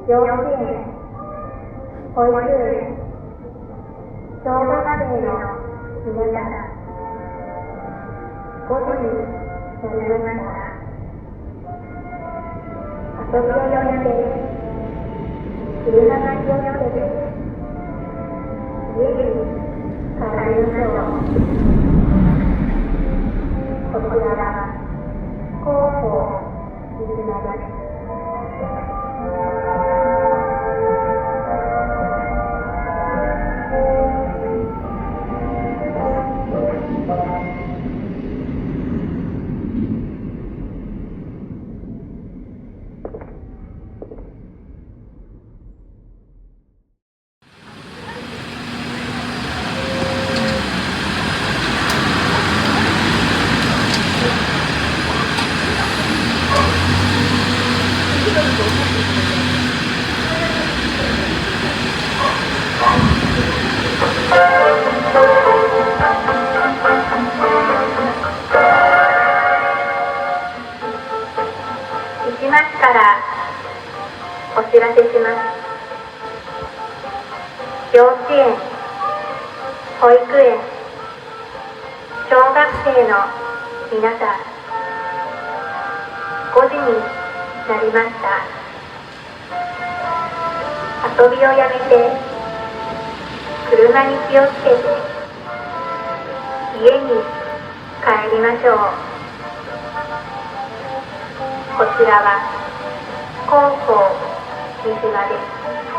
幼稚園、保育園、小学生の皆さん、5時になりました。遊びをやめて、車が気をつけて、家に帰りましょう。こちらは広報水間です。市町からお知らせします。幼稚園、保育園、小学生の皆さん、5時になりました。遊びをやめて、車に気をつけて、家に帰りましょう。こちらは広報水間です。